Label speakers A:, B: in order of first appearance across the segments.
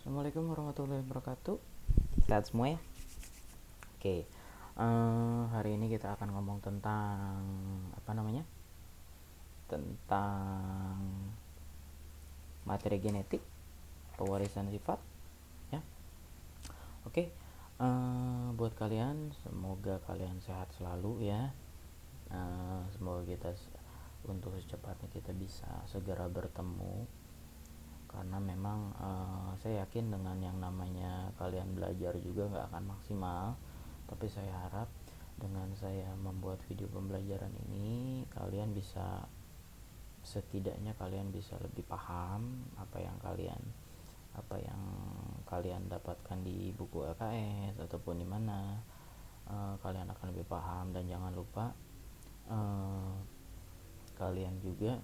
A: Assalamualaikum warahmatullahi wabarakatuh. Sehat semua ya? Oke. Hari ini kita akan ngomong tentang apa namanya? Tentang materi genetik, pewarisan sifat, ya. Oke. Buat kalian, semoga kalian sehat selalu ya. Semoga kita untuk secepatnya kita bisa segera bertemu, karena memang saya yakin dengan yang namanya kalian belajar juga nggak akan maksimal, tapi saya harap dengan saya membuat video pembelajaran ini setidaknya kalian bisa lebih paham apa yang kalian dapatkan di buku LKS ataupun di mana. Kalian akan lebih paham, dan jangan lupa kalian juga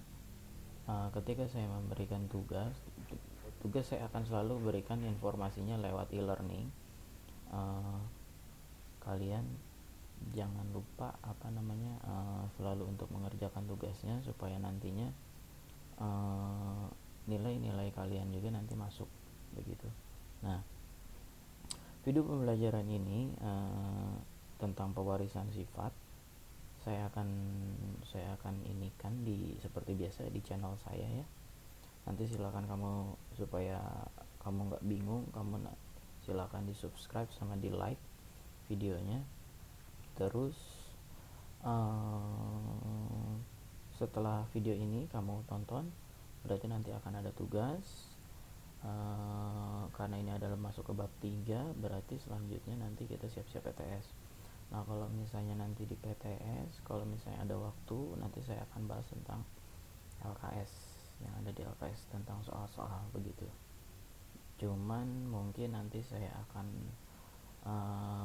A: ketika saya memberikan tugas saya akan selalu berikan informasinya lewat e-learning. Kalian jangan lupa selalu untuk mengerjakan tugasnya, supaya nantinya nilai-nilai kalian juga nanti masuk begitu. Nah, video pembelajaran ini tentang pewarisan sifat saya akan inikan seperti biasa di channel saya ya. Nanti silakan kamu, supaya kamu nggak bingung, silakan di subscribe sama di like videonya. Terus setelah video ini kamu tonton, berarti nanti akan ada tugas. Karena ini adalah masuk ke bab 3, berarti selanjutnya nanti kita siap-siap PTS. Nah, kalau misalnya nanti di PTS, kalau misalnya ada waktu, nanti saya akan bahas tentang LKS, yang ada di LKS tentang soal-soal begitu. Cuman mungkin nanti saya akan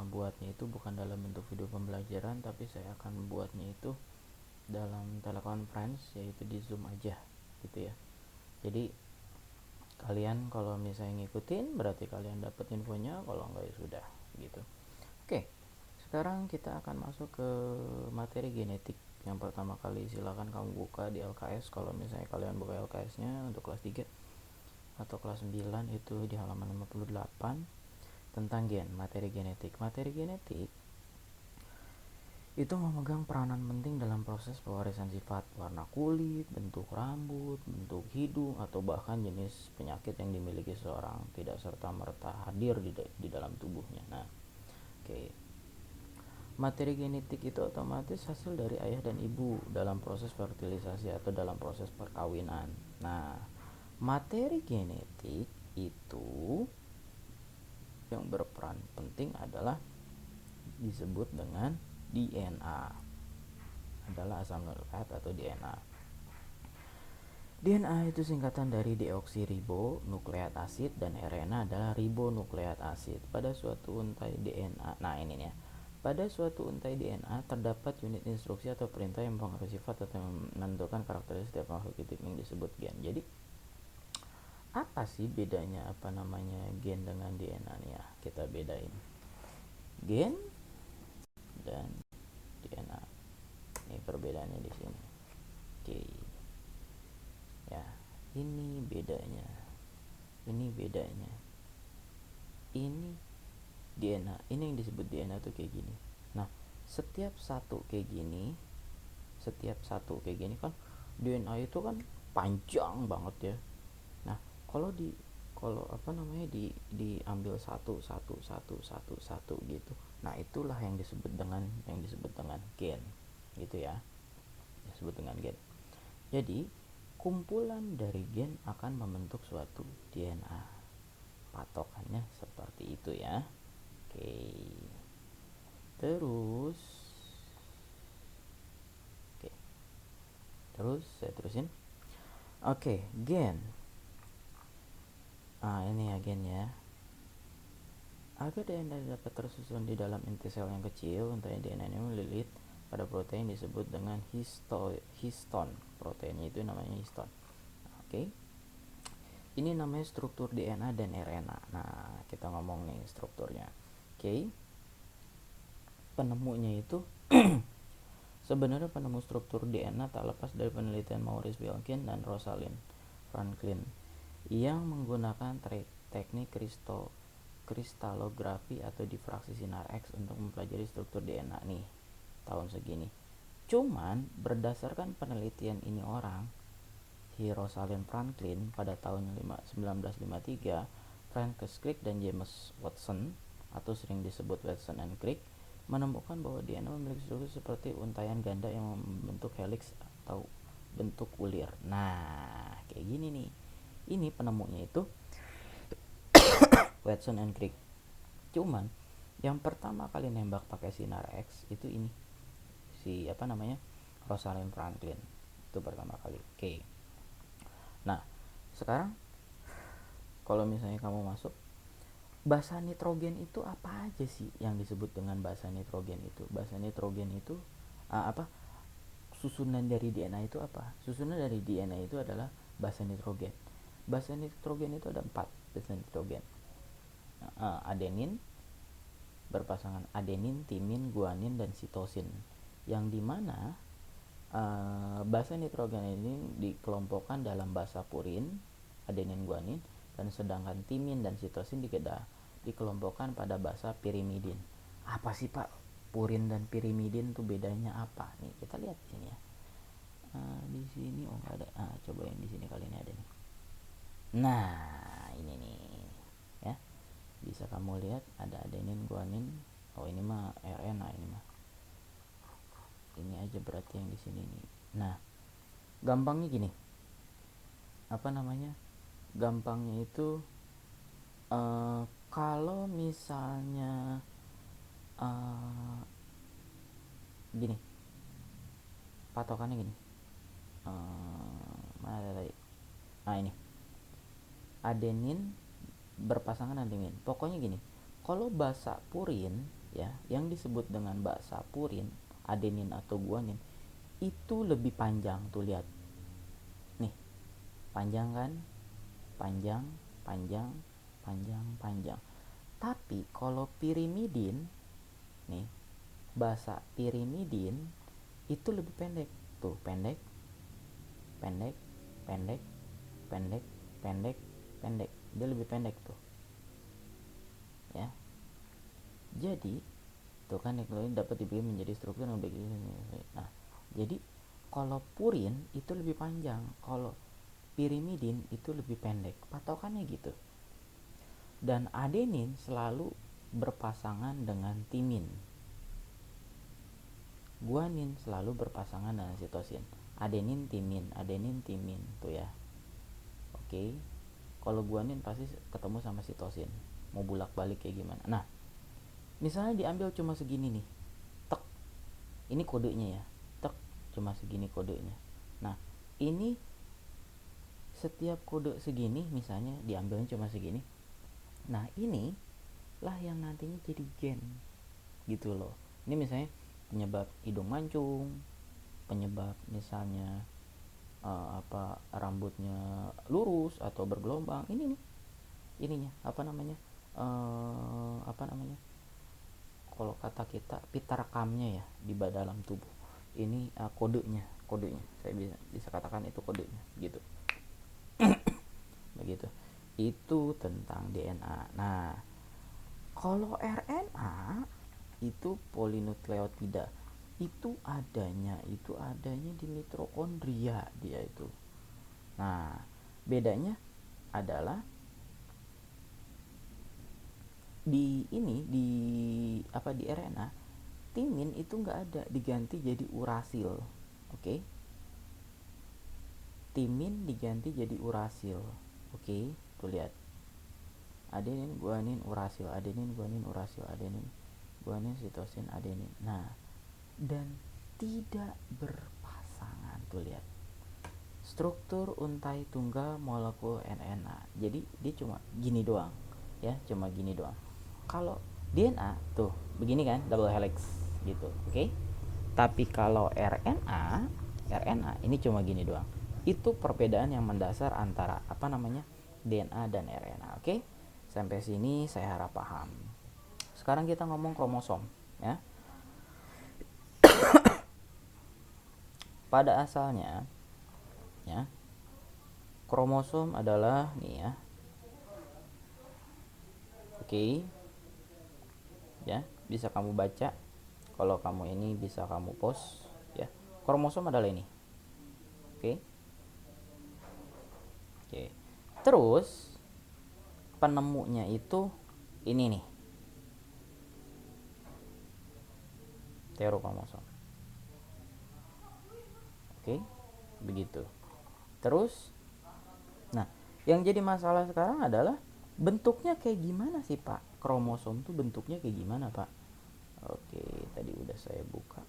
A: buatnya itu bukan dalam bentuk video pembelajaran, tapi saya akan buatnya itu dalam teleconference, yaitu di Zoom aja gitu ya. Jadi kalian kalau misalnya ngikutin, berarti kalian dapat infonya, kalau enggak ya sudah gitu. Oke, sekarang kita akan masuk ke materi genetik. Yang pertama kali silakan kamu buka di LKS. Kalau misalnya kalian buka LKS-nya untuk kelas 3 atau kelas 9, itu di halaman 58 tentang gen, materi genetik. Materi genetik itu memegang peranan penting dalam proses pewarisan sifat, warna kulit, bentuk rambut, bentuk hidung, atau bahkan jenis penyakit yang dimiliki seseorang tidak serta-merta hadir di dalam tubuhnya. Nah, oke. Materi genetik itu otomatis hasil dari ayah dan ibu dalam proses fertilisasi atau dalam proses perkawinan. Nah, materi genetik itu yang berperan penting adalah disebut dengan DNA, adalah asam nukleat atau DNA. DNA itu singkatan dari deoksiribonukleat asid, dan RNA adalah ribonukleat asid. Pada suatu untai DNA, pada suatu untai DNA terdapat unit instruksi atau perintah yang mempengaruhi sifat atau menentukan karakteristik setiap makhluk hidup yang disebut gen. Jadi apa sih bedanya gen dengan DNA nih ya? Kita bedain gen dan DNA. Ini perbedaannya di sini. Oke. Ya, ini bedanya. Ini bedanya. Ini DNA. Ini yang disebut DNA tuh kayak gini. Nah, setiap satu kayak gini kan DNA itu kan panjang banget ya. Nah, kalau diambil satu gitu. Nah, itulah yang disebut dengan gen gitu ya. Disebut dengan gen. Jadi, kumpulan dari gen akan membentuk suatu DNA. Patokannya seperti itu ya. Oke. Terus saya terusin. Oke, gen. Ini ya gen ya. Agar DNA dapat tersusun di dalam inti sel yang kecil, untai DNA ini melilit pada protein disebut dengan histon. Proteinnya itu namanya histon. Oke. Ini namanya struktur DNA dan RNA. Nah, kita ngomong nih strukturnya. Oke. Penemunya itu sebenarnya penemu struktur DNA tak lepas dari penelitian Maurice Wilkin dan Rosalind Franklin yang menggunakan teknik kristalografi atau difraksi sinar X untuk mempelajari struktur DNA nih tahun segini. Cuman berdasarkan penelitian ini si Rosalind Franklin pada tahun 1953, Francis Crick dan James Watson atau sering disebut Watson and Crick menemukan bahwa DNA memiliki struktur seperti untaian ganda yang membentuk helix atau bentuk ulir. Nah, kayak gini nih. Ini penemunya itu Watson and Crick. Cuman yang pertama kali nembak pakai sinar X itu ini Rosalind Franklin. Itu pertama kali. Oke. Nah, sekarang kalau misalnya kamu masuk, basa nitrogen itu apa aja sih yang disebut dengan basa nitrogen itu? Basa nitrogen itu susunan dari DNA itu apa? Susunan dari DNA itu adalah basa nitrogen. Basa nitrogen itu ada 4 basa nitrogen. Adenin berpasangan adenin, timin, guanin, dan sitosin. Yang dimana basa nitrogen ini dikelompokkan dalam basa purin, adenin, guanin, dan sedangkan timin dan sitosin dikelompokkan pada basa pirimidin. Apa sih Pak purin dan pirimidin tuh bedanya apa? Nih kita lihat di sini ya. Di sini nggak ada. Coba yang di sini kali ini ada nih. Nah ini nih ya, bisa kamu lihat ada adenin, guanin. Oh ini mah RNA ini mah. Ini aja berarti yang di sini nih. Nah, gampangnya gini. Gampangnya itu kalau misalnya gini. Patokannya gini. Mana ada tadi? Ini. Adenin berpasangan dengan timin. Pokoknya gini. Kalau basa purin ya, yang disebut dengan basa purin, adenin atau guanin itu lebih panjang tuh, lihat nih, panjang kan, panjang. Tapi kalau pirimidin nih, basa pirimidin itu lebih pendek tuh, pendek, dia lebih pendek tuh ya. Jadi tuh kan yang dapat dibikin menjadi struktur yang begini. Nah, jadi kalau purin itu lebih panjang, kalau pirimidin itu lebih pendek. Patokannya gitu. Dan adenin selalu berpasangan dengan timin. Guanin selalu berpasangan dengan sitosin. Adenin timin tuh ya. Oke. Kalau guanin pasti ketemu sama sitosin. Mau bolak-balik kayak gimana? Nah, misalnya diambil cuma segini nih, tek, ini kodenya ya, tek, cuma segini kodenya. Nah, ini setiap kode segini misalnya diambilnya cuma segini. Nah, ini lah yang nantinya jadi gen gitu loh. Ini misalnya penyebab hidung mancung, penyebab misalnya rambutnya lurus atau bergelombang. Ini nih, ininya kalau kata kita pita rekamnya ya di dalam tubuh. Ini kodenya saya bisa katakan itu kodenya gitu. Begitu. Itu tentang DNA. Nah, kalau RNA itu polinukleotida, itu adanya di mitokondria dia itu. Nah, bedanya adalah di RNA timin itu nggak ada, diganti jadi urasil. Oke. Timin diganti jadi urasil. Oke, tuh lihat. Adenin, guanin, urasil, adenin, guanin, urasil, adenin, guanin, sitosin, adenin. Nah, dan tidak berpasangan, tuh lihat. Struktur untai tunggal molekul RNA. Jadi dia cuma gini doang, ya, cuma gini doang. Kalau DNA tuh begini kan, double helix gitu, oke? Tapi kalau RNA ini cuma gini doang. Itu perbedaan yang mendasar antara DNA dan RNA, oke? Sampai sini saya harap paham. Sekarang kita ngomong kromosom, ya. Pada asalnya, ya, kromosom adalah nih ya, Oke, ya, bisa kamu baca. Kalau kamu ini bisa kamu post, ya. Kromosom adalah ini. Oke. Oke. Terus penemunya itu ini nih, heterokromosom. Oke, begitu. Terus, nah, yang jadi masalah sekarang adalah bentuknya kayak gimana sih Pak? Kromosom tuh bentuknya kayak gimana Pak? Oke, tadi udah saya buka.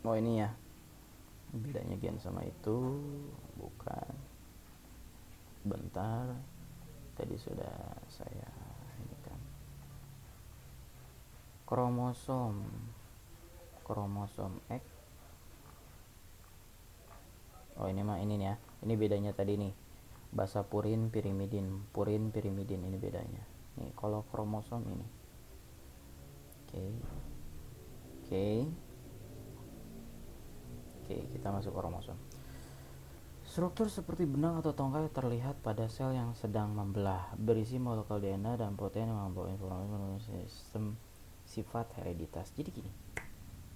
A: Oh ini ya, bedanya gen sama itu bukan. Bentar, tadi sudah saya ini kan. Kromosom, kromosom X. Oh ini mah ini nih ya. Ini bedanya tadi nih. Basa purin pirimidin ini bedanya. Nih kalau kromosom ini. Oke. Oke. Oke, kita masuk kromosom. Struktur seperti benang atau tongkat terlihat pada sel yang sedang membelah, berisi molekul DNA dan protein yang membawa informasi mengenai sistem sifat hereditas. Jadi gini,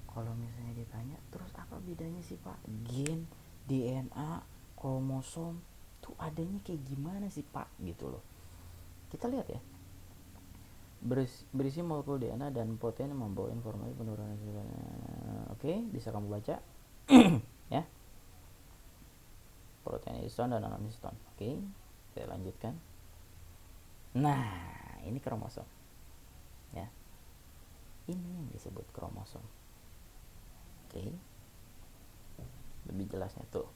A: kalau misalnya ditanya, terus apa bedanya sih Pak? Gen, DNA, kromosom, tuh adanya kayak gimana sih Pak? Gitu loh. Kita lihat ya, berisi molekul DNA dan protein yang membawa informasi penurunan. Oke, bisa kamu baca. Ya, protein histone dan non histone. Oke, saya lanjutkan. Nah, ini kromosom. Ya, ini yang disebut kromosom. Oke, lebih jelasnya tuh.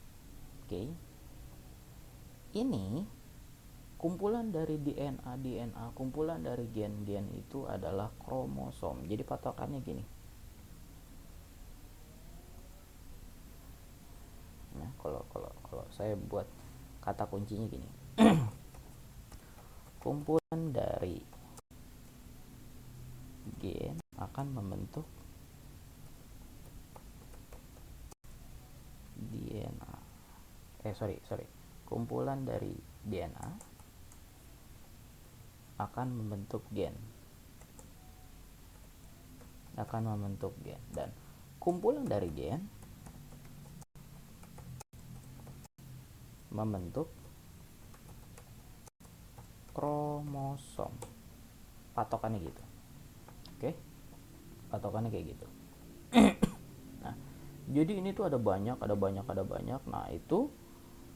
A: Oke, ini kumpulan dari DNA, kumpulan dari gen-gen itu adalah kromosom. Jadi patokannya gini. Nah, kalau saya buat kata kuncinya gini. Kumpulan dari gen akan membentuk DNA. Sorry. Kumpulan dari DNA akan membentuk gen. Dan kumpulan dari gen membentuk kromosom. Patokannya gitu. Oke? Patokannya kayak gitu. Nah, jadi ini tuh ada banyak. Nah, itu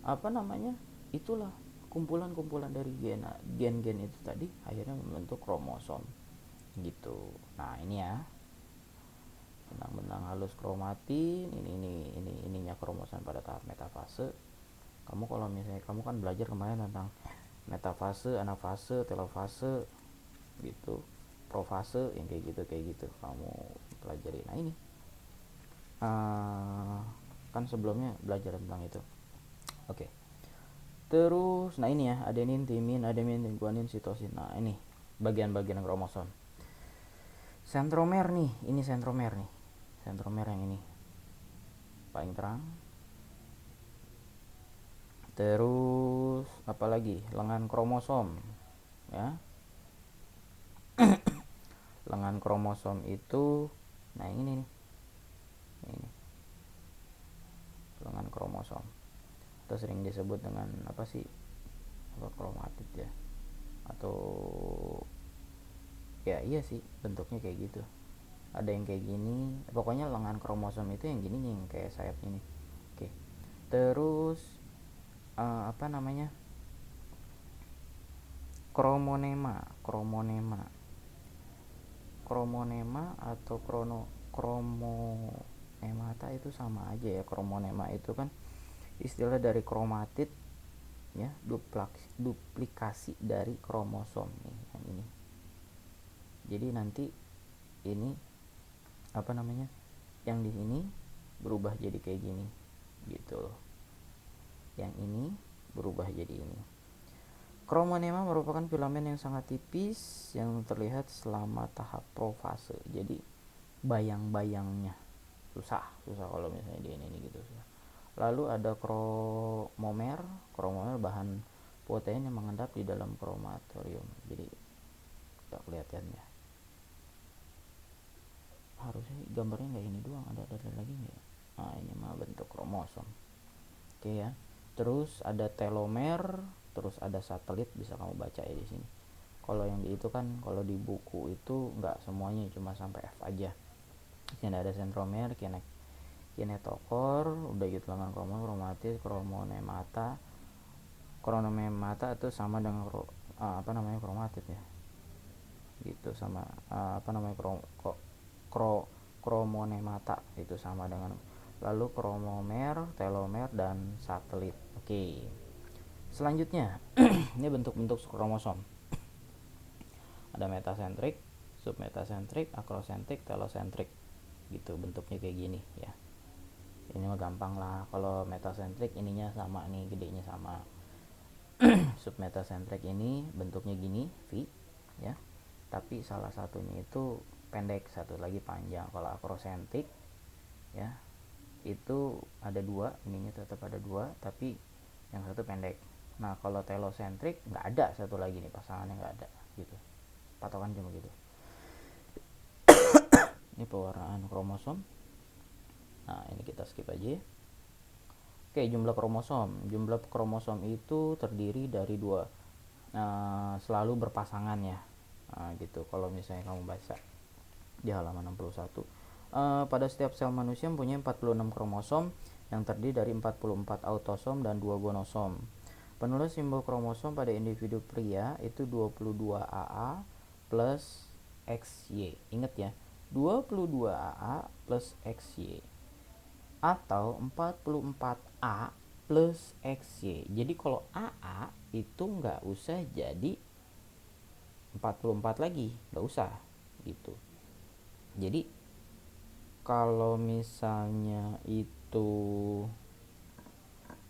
A: apa namanya? Itulah kumpulan-kumpulan dari gen-gen itu tadi akhirnya membentuk kromosom. Gitu. Nah, ini ya. Benang-benang halus kromatin, ininya kromosom pada tahap metafase. Kamu kalau misalnya kamu kan belajar kemarin tentang metafase, anafase, telofase gitu, profase yang kayak gitu kamu pelajari. Nah ini kan sebelumnya belajar tentang itu. Oke. Terus nah ini ya, adenin, timin, guanin, sitosin. Nah ini bagian-bagian kromosom. Sentromer nih, ini sentromer nih. Sentromer yang ini paling terang. Terus apalagi lengan kromosom ya. Lengan kromosom itu nah ini nih. Ini lengan kromosom. Atau sering disebut dengan apa sih? Apa kromatid ya? Atau ya iya sih bentuknya kayak gitu. Ada yang kayak gini. Pokoknya lengan kromosom itu yang gini nih, yang kayak sayap ini. Oke. Terus apa namanya? Kromonema atau kromonemata itu sama aja ya. Kromonema itu kan istilah dari kromatid ya, duplikasi dari kromosom nih yang ini. Jadi nanti ini apa namanya? Yang di sini berubah jadi kayak gini gitu loh. Yang ini berubah jadi ini. Kromonema merupakan filamen yang sangat tipis yang terlihat selama tahap profase. Jadi bayang-bayangnya susah kalau misalnya di ini gitu. Lalu ada kromomer bahan protein yang mengendap di dalam kromatorium. Jadi tak kelihatan ya, harusnya gambarnya nggak ini doang, ada lagi nggak? Nah ini mah bentuk kromosom. Oke ya, terus ada telomer, terus ada satelit, bisa kamu baca ya di sini. Kalau yang di itu kan, kalau di buku itu nggak semuanya, cuma sampai F aja. Sini ada sentromer, kinetokor, udah gitu lengan kromatis, kromonemata itu sama dengan kromatid ya, gitu sama kromonemata itu sama dengan, lalu kromomer, telomer, dan satelit. Oke, selanjutnya ini bentuk-bentuk kromosom. Ada metasentrik, submetasentrik, akrosentrik, telosentrik, gitu bentuknya kayak gini ya. Ini mah gampang lah, kalau metasentrik ininya sama nih, gedenya sama. Submetasentrik ini bentuknya gini, V ya, tapi salah satunya itu pendek, satu lagi panjang. Kalau akrosentrik ya, itu ada dua, ininya tetap ada dua, tapi yang satu pendek. Nah kalau telosentrik nggak ada satu lagi nih, pasangannya nggak ada gitu, patokan cuma gitu. Ini pewarnaan kromosom. Nah ini kita skip aja. Oke, jumlah kromosom. Jumlah kromosom itu terdiri dari dua, selalu berpasangan ya. Gitu. Kalau misalnya kamu baca di halaman 61. Pada setiap sel manusia mempunyai 46 kromosom yang terdiri dari 44 autosom dan 2 gonosom. Penulis simbol kromosom pada individu pria itu 22 AA plus XY. Ingat ya, 22 AA plus XY. Atau 44A plus XY. Jadi kalau AA itu nggak usah jadi 44 lagi, nggak usah gitu. Jadi kalau misalnya itu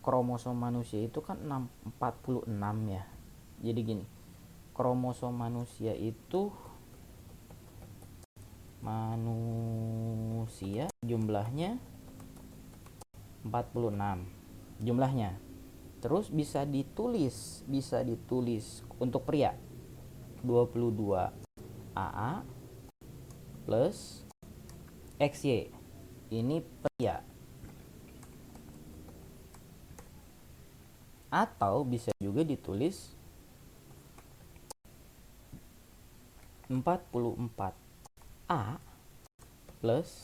A: kromosom manusia itu kan 46 ya. Jadi gini, kromosom manusia itu jumlahnya 46 jumlahnya. Terus bisa ditulis untuk pria 22 AA plus XY. Ini pria. Atau bisa juga ditulis 44A plus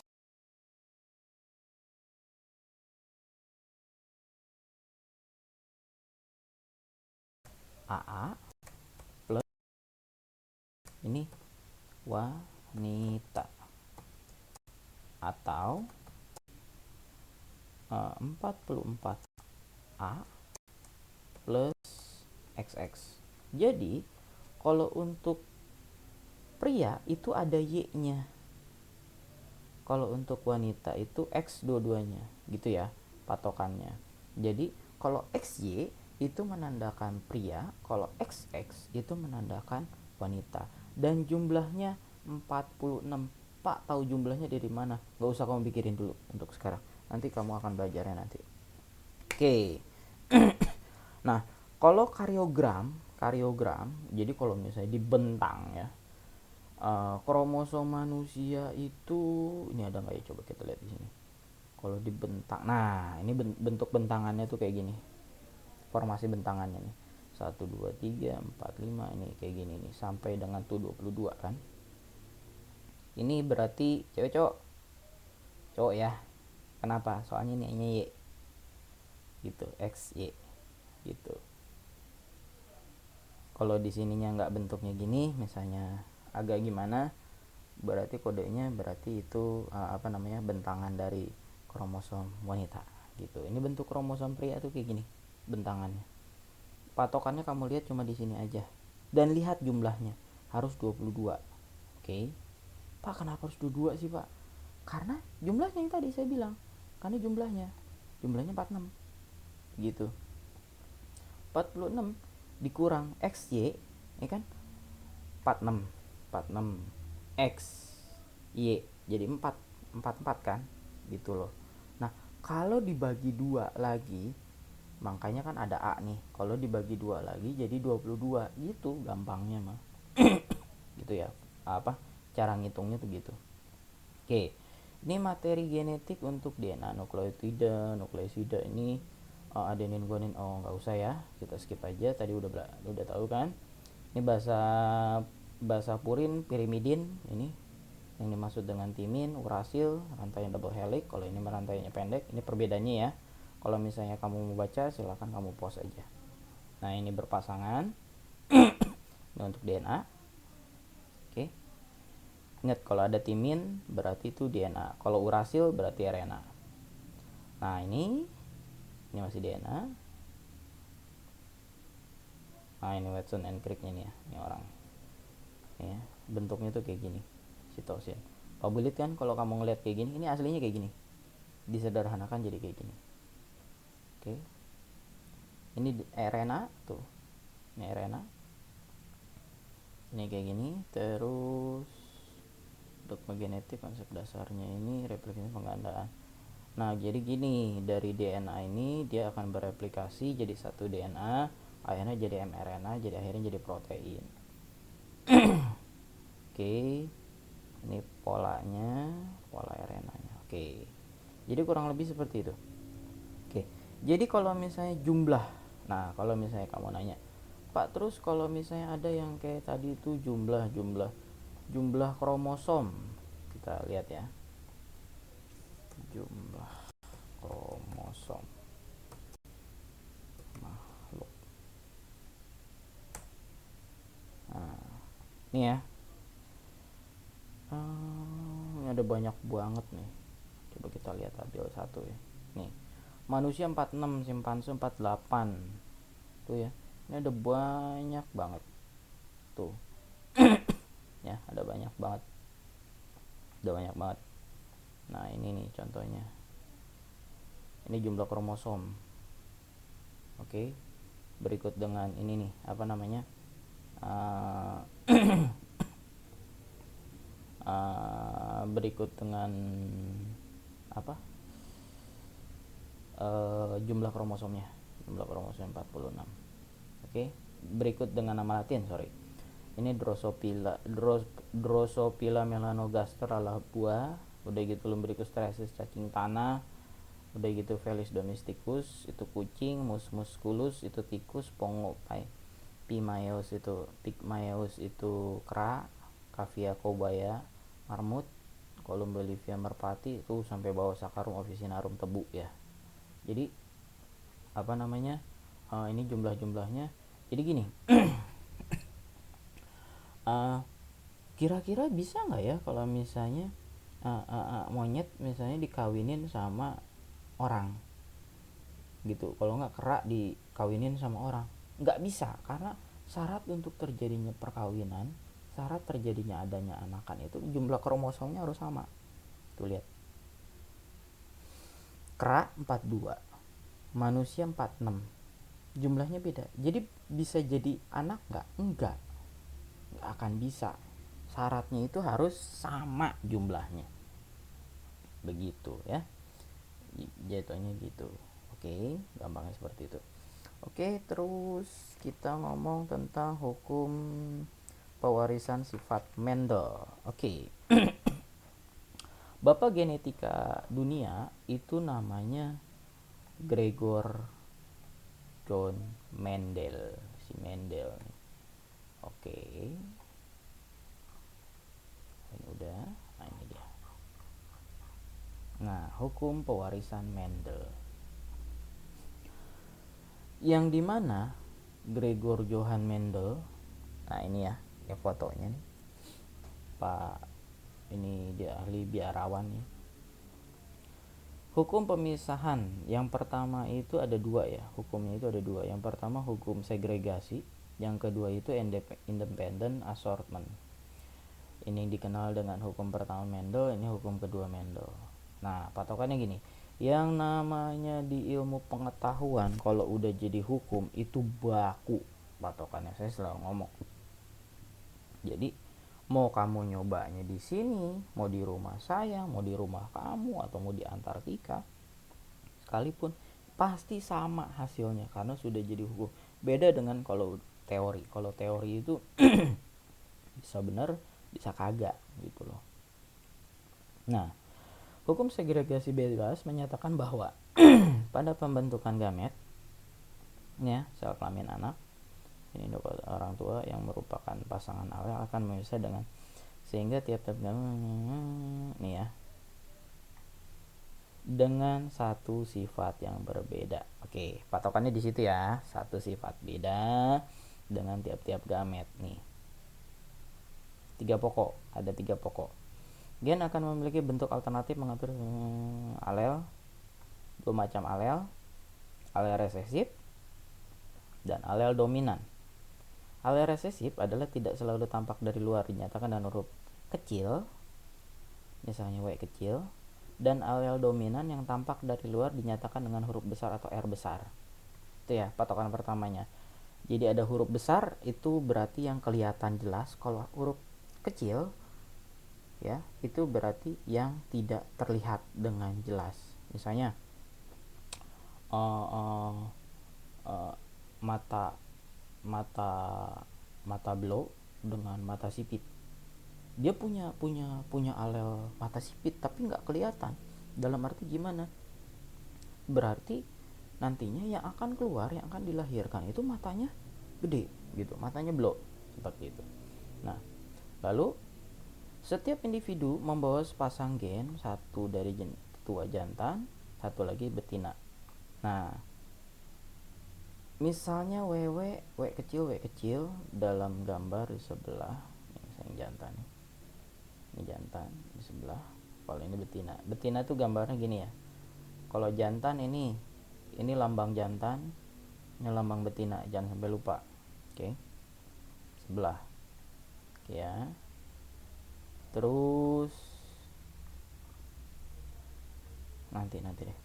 A: AA plus ini wanita. Atau 44A plus XX. Jadi kalau untuk pria itu ada Y-nya. Kalau untuk wanita itu X dua-duanya, gitu ya patokannya. Jadi kalau XY itu menandakan pria, kalau XX itu menandakan wanita. Dan jumlahnya 46. Pak tahu jumlahnya dari mana? Gak usah kamu pikirin dulu untuk sekarang. Nanti kamu akan belajarnya nanti. Oke. Nah, kalau kariogram, jadi kalau misalnya dibentang ya, kromosom manusia itu ini ada nggak ya, coba kita lihat di sini. Kalau dibentang, nah ini bentuk bentangannya tuh kayak gini, formasi bentangannya nih, 1 2 3 4 5, ini kayak gini nih sampai dengan tuh 22 kan. Ini berarti cowok ya. Kenapa? Soalnya ini Y gitu, XY gitu. Kalau di sininya nggak bentuknya gini, misalnya agak gimana, berarti kodenya berarti itu bentangan dari kromosom wanita gitu. Ini bentuk kromosom pria tuh kayak gini bentangannya. Patokannya kamu lihat cuma di sini aja, dan lihat jumlahnya harus 22. Oke. Pak kenapa harus 22 sih Pak? Karena jumlahnya yang tadi saya bilang, karena jumlahnya 46 gitu. 46 dikurang XY ya kan, 46 X Y jadi 4 kan gitu loh. Nah kalau dibagi 2 lagi Makanya kan ada A nih, kalau dibagi 2 lagi jadi 22 gitu gampangnya mah. Gitu ya, apa cara ngitungnya tuh gitu. Oke, ini materi genetik untuk DNA nukleosida ini adenin guanin. Oh nggak usah ya, kita skip aja, tadi udah tahu kan. Ini bahasa bahasa purin pirimidin, ini yang dimaksud dengan timin, urasil, rantai double helix. Kalau ini rantainya pendek, ini perbedaannya ya. Kalau misalnya kamu mau baca, silahkan kamu pause aja. Nah ini berpasangan. Ini untuk DNA. Oke. Ingat kalau ada timin berarti itu DNA. Kalau urasil berarti RNA. Nah ini masih DNA. Nah ini Watson and Crick nya nih ya, ini orang. Ini ya, bentuknya tuh kayak gini, sitosin. Pabulit kan kalau kamu ngeliat kayak gini, ini aslinya kayak gini. Disederhanakan jadi kayak gini. Oke. Ini RNA tuh. Ini RNA. Ini kayak gini. Terus dogma genetik konsep dasarnya ini replikasi penggandaan. Nah, jadi gini, dari DNA ini dia akan bereplikasi jadi satu DNA, akhirnya jadi mRNA, jadi akhirnya jadi protein. Oke. Ini polanya, pola RNA-nya. Oke. Jadi kurang lebih seperti itu. Oke. Jadi kalau misalnya jumlah. Nah, kalau misalnya kamu nanya, "Pak, terus kalau misalnya ada yang kayak tadi itu jumlah kromosom." Kita lihat ya. Jumlah kromosom makhluk. Nah, ini ya. Ini ada banyak banget nih. Coba kita lihat tabel satu ya. Nih. Manusia 46, simpanse 48. Tuh ya. Ini ada banyak banget. Tuh. Ya, ada banyak banget. Nah, ini nih contohnya. Ini jumlah kromosom. Oke. Berikut dengan ini nih, apa namanya? Berikut dengan apa? Jumlah kromosomnya. Jumlah kromosom 46. Oke. Berikut dengan nama latin, sorry. Ini Drosophila melanogaster adalah buah. Udah gitu Lumbricus terrestis cacing tanah. Udah gitu Felis domesticus itu kucing, Mus musculus itu tikus, Pongo Pygmaeus itu kera, Cavia cobaya marmut, Columbellifia merpati itu sampai bawah Saccharum officinarum tebu ya. Jadi apa namanya? Ini jumlah-jumlahnya. Jadi gini. Kira-kira bisa nggak ya kalau misalnya monyet misalnya dikawinin sama orang gitu, kalau nggak kera dikawinin sama orang? Nggak bisa, karena syarat untuk terjadinya perkawinan, syarat terjadinya adanya anakan itu jumlah kromosomnya harus sama. Tuh lihat, kera 42, manusia 46, jumlahnya beda. Jadi bisa jadi anak nggak? Nggak akan bisa. Syaratnya itu harus sama jumlahnya, begitu ya, jatuhnya gitu. Oke, gampangnya seperti itu. Oke, terus kita ngomong tentang hukum pewarisan sifat Mendel. Oke. Bapak genetika dunia itu namanya Gregor John Mendel, si Mendel. Oke. Ini udah. Nah, ini dia. Nah, hukum pewarisan Mendel. Yang dimana Gregor Johann Mendel, nah ini ya fotonya nih, Pak, ini dia ahli biarawan nih. Hukum pemisahan yang pertama itu ada dua ya, hukumnya itu ada dua. Yang pertama hukum segregasi, yang kedua itu independent assortment. Ini dikenal dengan hukum pertama Mendel, ini hukum kedua Mendel. Nah, patokannya gini, yang namanya di ilmu pengetahuan kalau udah jadi hukum itu baku patokannya, saya selalu ngomong. Jadi mau kamu nyobanya di sini, mau di rumah saya, mau di rumah kamu, atau mau di Antartika sekalipun, pasti sama hasilnya karena sudah jadi hukum. Beda dengan kalau teori. Kalau teori itu bisa benar, bisa kagak gitu loh. Nah, hukum segregasi bebas menyatakan bahwa pada pembentukan gamet, ya, sel kelamin anak, ini orang tua yang merupakan pasangan alel akan memisah dengan sehingga tiap-tiap nih ya dengan satu sifat yang berbeda. Oke, patokannya di situ ya, satu sifat beda dengan tiap-tiap gamet nih. Ada tiga pokok. Gen akan memiliki bentuk alternatif mengatur alel, dua macam alel resesif dan alel dominan. Alel resesif adalah tidak selalu tampak dari luar, dinyatakan dengan huruf kecil, misalnya W kecil, dan alel dominan yang tampak dari luar dinyatakan dengan huruf besar atau R besar. Itu ya patokan pertamanya. Jadi ada huruf besar itu berarti yang kelihatan jelas, kalau huruf kecil ya itu berarti yang tidak terlihat dengan jelas. Misalnya mata blow dengan mata sipit, dia punya alel mata sipit tapi nggak kelihatan. Dalam arti gimana? Berarti nantinya yang akan keluar, yang akan dilahirkan itu matanya gede gitu, matanya blow seperti itu. Nah, lalu setiap individu membawa sepasang gen, satu dari tua jantan, satu lagi betina. Nah, misalnya W kecil dalam gambar di sebelah, ini misalnya jantan, ini jantan di sebelah, kalau ini betina. Betina tuh gambarnya gini ya. Kalau jantan ini lambang jantan, ini lambang betina, jangan sampai lupa. Oke. Sebelah. Oke ya. Terus nanti deh.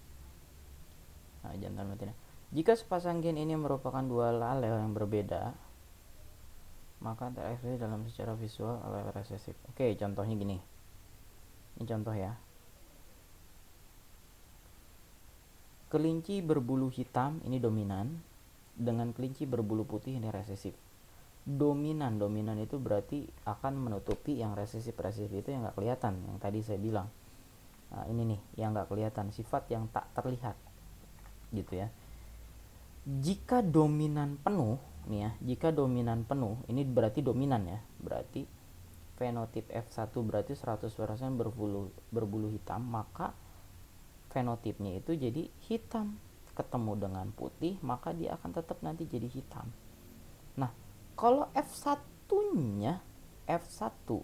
A: Nah, jantan betina. Jika sepasang gen ini merupakan dua alel yang berbeda, maka terekspresi dalam secara visual alel resesif. Oke, contohnya gini. Ini contoh ya. Kelinci berbulu hitam ini dominan, dengan kelinci berbulu putih ini resesif. Dominan itu berarti akan menutupi yang resesif itu yang nggak kelihatan, yang tadi saya bilang. Nah, ini nih yang nggak kelihatan, sifat yang tak terlihat gitu ya. Jika dominan penuh nih ya, ini berarti dominan ya, berarti fenotip F1 berarti 100% berbulu hitam, maka fenotipnya itu jadi hitam. Ketemu dengan putih, maka dia akan tetap nanti jadi hitam. Nah, kalau F1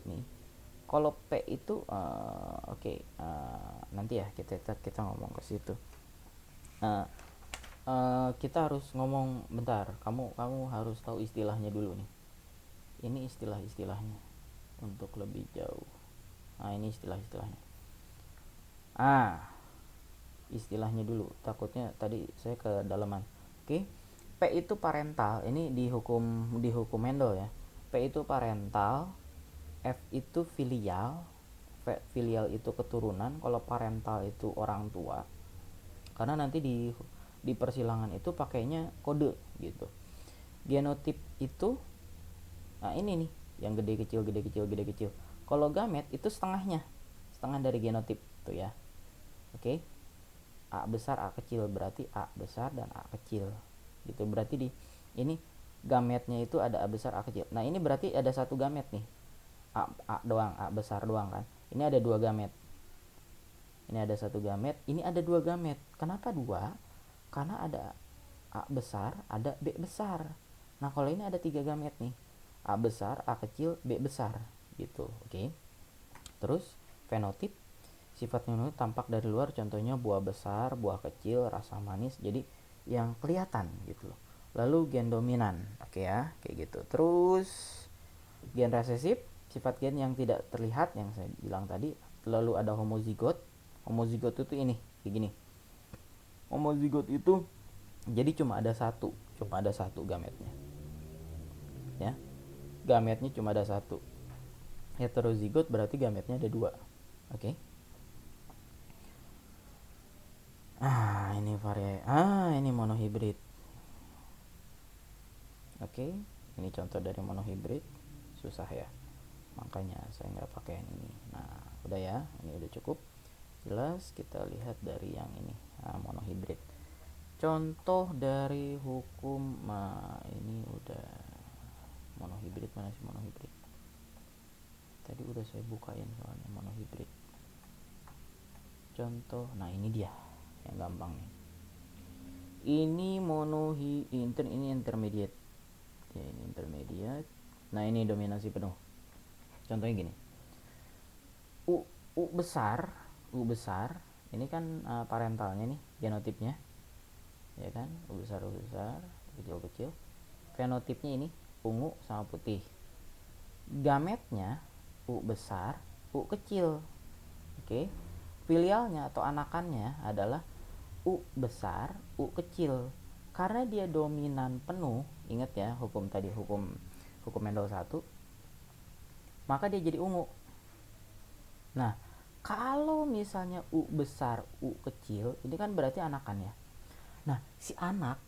A: nih, kalau P itu nanti ya kita ngomong ke situ. Kita harus ngomong bentar. Kamu harus tahu istilahnya dulu nih. Ini istilahnya untuk lebih jauh. Nah, ini istilahnya. Istilahnya dulu, takutnya tadi saya ke dalaman. Oke. P itu parental, ini di hukum Mendel ya. P itu parental, F itu filial. Filial itu keturunan, kalau parental itu orang tua. Karena nanti di persilangan itu pakainya kode gitu. Genotip itu ini nih, yang gede kecil. Kalau gamet itu setengah dari genotip tuh ya. Oke. A besar A kecil berarti A besar dan A kecil gitu. Berarti di ini gametnya itu ada A besar A kecil. Nah, ini berarti ada satu gamet nih, A doang, A besar doang kan. Ini ada dua gamet. Ini ada satu gamet, ini ada dua gamet. Kenapa dua? Karena ada A besar, ada B besar. Nah, kalau ini ada tiga gamet nih, A besar, A kecil, B besar gitu. Oke. Terus fenotip, sifatnya tampak dari luar, contohnya buah besar, buah kecil, rasa manis, jadi yang kelihatan gitu loh. Lalu gen dominan, oke ya, kayak gitu. Terus gen resesif, sifat gen yang tidak terlihat yang saya bilang tadi. Lalu ada homozigot. Homozigot itu ini kayak gini. Homozigot itu jadi cuma ada satu gametnya ya, gametnya cuma ada satu. Heterozigot berarti gametnya ada dua. Oke. ini monohibrid. Oke, ini contoh dari monohibrid. Susah ya, makanya saya nggak pakai yang ini. Nah, udah ya, ini udah cukup jelas. Kita lihat dari yang ini, monohibrid. Contoh dari hukum, ini udah monohibrid. Mana sih monohibrid? Tadi udah saya bukain soalnya monohibrid. Contoh, nah ini dia yang gampang nih. Ini ini intermediate. Ya, ini intermediate. Nah, ini dominasi penuh. Contohnya gini. U besar, ini kan parentalnya nih, genotipnya. Ya kan? U besar, kecil-kecil. Fenotipnya ini ungu sama putih. Gametnya U besar, U kecil. Oke. Filialnya atau anakannya adalah U besar, U kecil. Karena dia dominan penuh, ingat ya hukum tadi, hukum Mendel 1, maka dia jadi ungu. Nah, kalau misalnya U besar, U kecil, ini kan berarti anakannya. Nah, si anak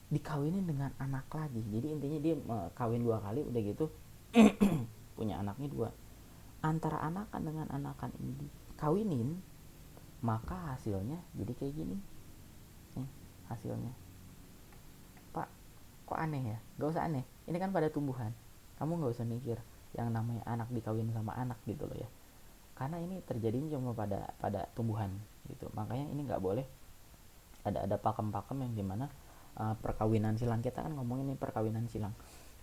A: dikawinin dengan anak lagi. Jadi intinya dia kawin 2 kali, udah gitu punya anaknya 2. Antara anakan dengan anakan ini dikawinin, maka hasilnya jadi kayak gini. Nih, hasilnya. Pak, kok aneh ya? Gak usah aneh. Ini kan pada tumbuhan. Kamu gak usah mikir yang namanya anak dikawin sama anak gitu loh ya. Karena ini terjadinya cuma pada tumbuhan gitu. Makanya ini nggak boleh ada pakem-pakem yang dimana perkawinan silang. Kita kan ngomongin ini perkawinan silang.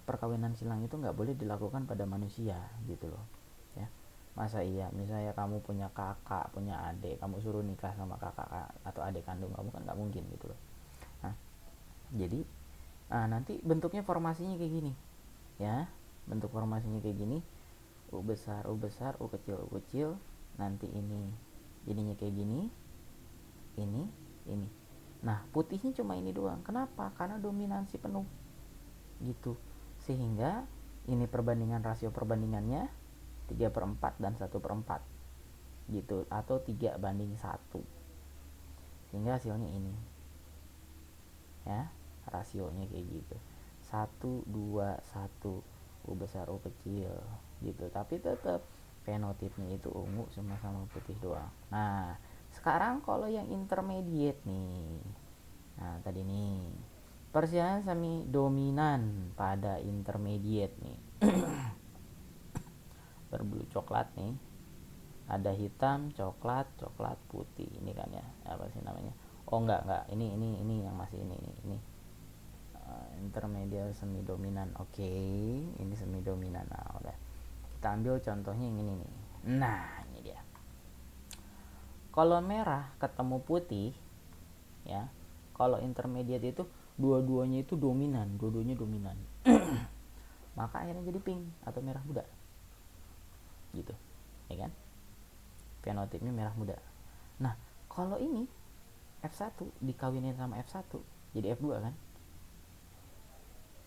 A: Perkawinan silang itu nggak boleh dilakukan pada manusia gitu loh ya. Masa iya misalnya kamu punya kakak, punya adik, kamu suruh nikah sama kakak atau adik kandung kamu, kan nggak mungkin gitu loh. Nah, jadi nanti bentuknya formasinya kayak gini ya. Bentuk formasinya kayak gini. U besar, U kecil, U kecil. Nanti ini jadinya kayak gini. Ini. Nah, putihnya cuma ini doang. Kenapa? Karena dominansi penuh. Gitu. Sehingga ini rasio perbandingannya 3/4 dan 1/4. Gitu. Atau 3:1. Sehingga hasilnya ini. Ya, rasionya kayak gitu. 1, 2, 1. U besar, U kecil gitu. Tapi tetap fenotipnya itu ungu sama putih doang. Nah, sekarang kalau yang intermediate nih. Nah, tadi nih persilangan semi dominan pada intermediate nih. Berbulu coklat nih. Ada hitam, coklat putih. Ini kan ya, apa sih namanya? Oh enggak. Ini yang masih ini. Intermediate semi dominan. Oke, ini semi dominan. Nah, udah. Kita ambil contohnya yang ini nih. Nah, ini dia. Kalau merah ketemu putih ya. Kalau intermediate itu dua-duanya dominan. Maka akhirnya jadi pink atau merah muda. Gitu. Ya kan? Fenotipnya merah muda. Nah, kalau ini F1 dikawinin sama F1 jadi F2 kan?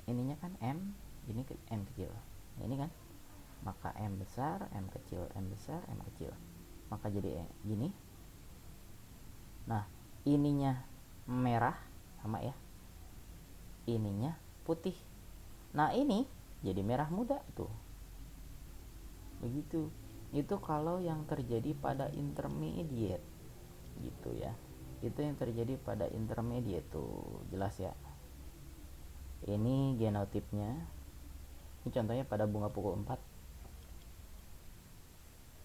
A: Ininya kan M, ini M kecil. Ini kan? Maka M besar, M kecil, M besar, M kecil. Maka jadi gini. Nah, ininya merah sama ya. Ininya putih. Nah, ini jadi merah muda tuh. Begitu. Itu kalau yang terjadi pada intermediate. Gitu ya. Itu yang terjadi pada intermediate tuh. Jelas ya. Ini genotipnya. Ini contohnya pada bunga pukul 4.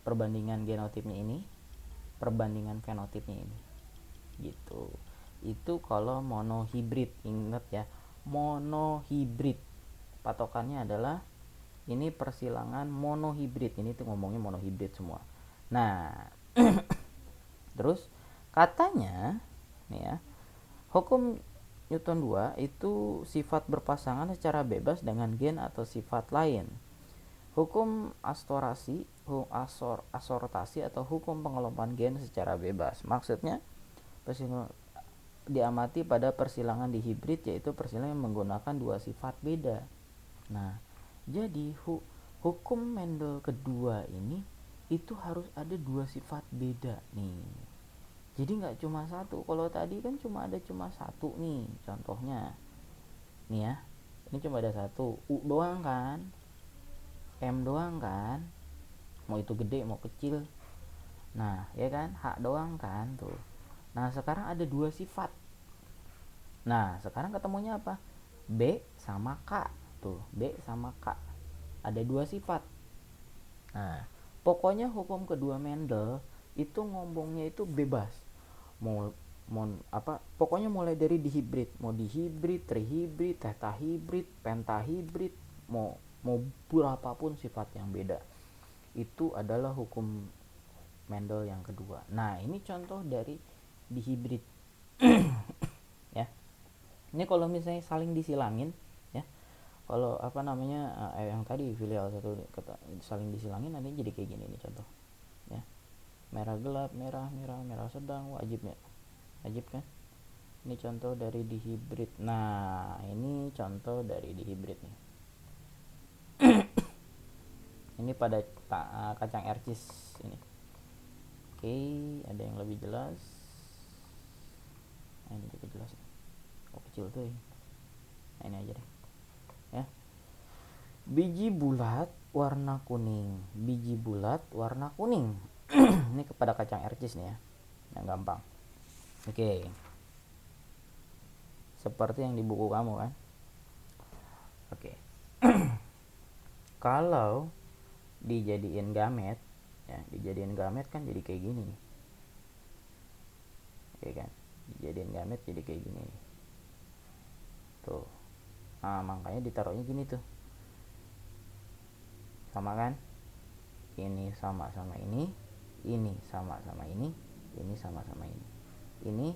A: Perbandingan genotipnya ini, perbandingan fenotipnya ini. Gitu. Itu kalau monohibrid. Ingat ya, monohibrid. Patokannya adalah ini persilangan monohibrid. Ini tuh ngomongnya monohibrid semua. Nah, terus katanya nih ya, hukum Newton 2 itu sifat berpasangan secara bebas dengan gen atau sifat lain. Hukum asortasi atau hukum pengelompokan gen secara bebas. Maksudnya diamati pada persilangan di hibrid, yaitu persilangan yang menggunakan 2 sifat beda. Nah, jadi hukum Mendel kedua ini itu harus ada 2 sifat beda nih. Jadi nggak cuma satu. Kalau tadi kan cuma satu nih contohnya. Nih ya, ini cuma ada satu. U doang kan, M doang kan, mau itu gede mau kecil. Nah ya kan, H doang kan tuh. Nah sekarang ada dua sifat. Nah sekarang ketemunya apa? B sama K. Tuh, B sama K. Ada dua sifat. Nah pokoknya hukum kedua Mendel itu ngomongnya itu bebas. Mau apa, pokoknya mulai dari dihibrid, mau dihibrid, trihibrid, tetahibrid, pentahibrid, mau berapapun sifat yang beda, itu adalah hukum Mendel yang kedua. Nah ini contoh dari dihibrid ya. Ini kalau misalnya saling disilangin ya, kalau apa namanya yang tadi filial satu saling disilangin nanti jadi kayak gini nih contoh ya. Merah gelap, merah merah, merah sedang, wajib ya, wajib kan. Ini contoh dari dihibrid. Nah ini contoh dari dihibrid nih. Ini pada kacang ercis ini. Oke, ada yang lebih jelas. Nah, ini juga jelas. Oh kecil tuh ya. Nah ini aja deh ya. Biji bulat warna kuning, biji bulat warna kuning. Ini kepada kacang ercis nih ya, yang gampang. Oke, seperti yang di buku kamu kan. Oke. Kalau dijadiin gamet ya, dijadiin gamet kan jadi kayak gini nih ya kan, dijadiin gamet jadi kayak gini nih tuh. Nah makanya ditaruhnya gini tuh, sama kan, ini sama sama ini sama sama ini sama sama ini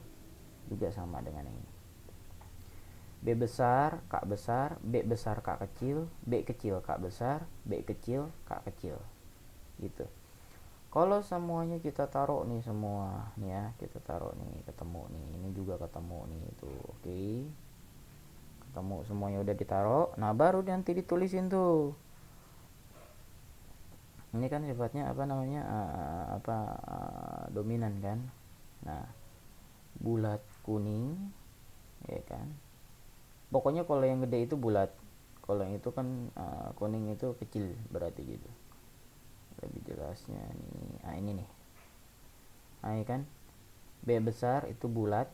A: juga sama dengan ini. B besar K besar, B besar K kecil, B kecil K besar, B kecil K kecil gitu. Kalau semuanya kita taruh nih semua nih ya, kita taruh nih, ketemu nih, ini juga ketemu nih itu. Oke, ketemu semuanya udah ditaruh. Nah baru nanti ditulisin tuh, ini kan sifatnya apa namanya dominan kan. Nah bulat kuning ya kan, pokoknya kalau yang gede itu bulat, kalau yang itu kan kuning itu kecil berarti gitu. Lebih jelasnya nih, ini nih. Nah ini kan B besar itu bulat,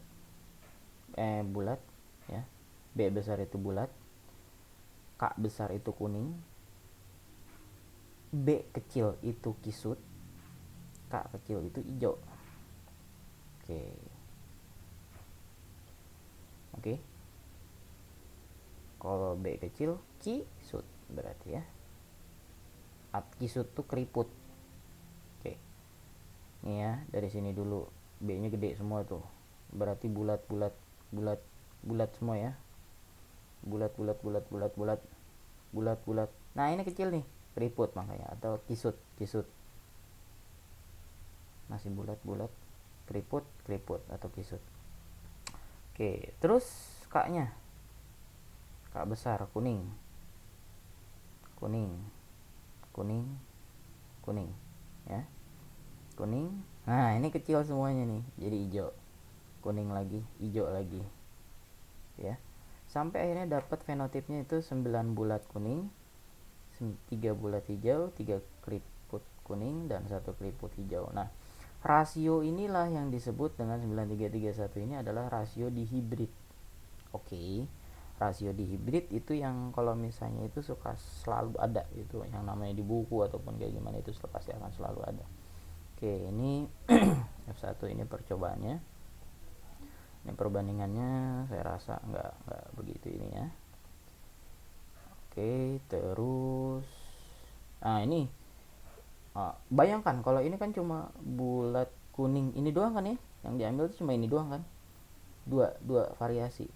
A: bulat ya, B besar itu bulat, K besar itu kuning, B kecil itu kisut, K kecil itu hijau. Oke. Oke. Kalau B kecil kisut berarti ya. Kisut tuh keriput. Oke. Ini ya, dari sini dulu. B-nya gede semua tuh. Berarti bulat bulat bulat bulat semua ya. Bulat bulat bulat bulat bulat bulat bulat. Nah, ini kecil nih, keriput makanya, atau kisut kisut. Masih bulat bulat keriput keriput atau kisut. Oke, terus K-nya. K besar kuning. Kuning. Kuning. Kuning. Ya. Kuning. Nah, ini kecil semuanya nih, jadi hijau. Kuning lagi, hijau lagi. Ya. Sampai akhirnya dapat fenotipnya itu 9 bulat kuning, 3 bulat hijau, 3 keriput kuning dan 1 keriput hijau. Nah, rasio inilah yang disebut dengan 9331 ini adalah rasio dihibrid. Oke. Rasio dihibrid itu yang kalau misalnya itu suka selalu ada gitu, yang namanya di buku ataupun kayak gimana itu pasti akan selalu ada. Oke, ini F1 ini percobaannya. Ini perbandingannya saya rasa nggak begitu ini ya. Oke, terus ini bayangkan kalau ini kan cuma bulat kuning ini doang kan ya, yang diambil itu cuma ini doang kan, dua variasi,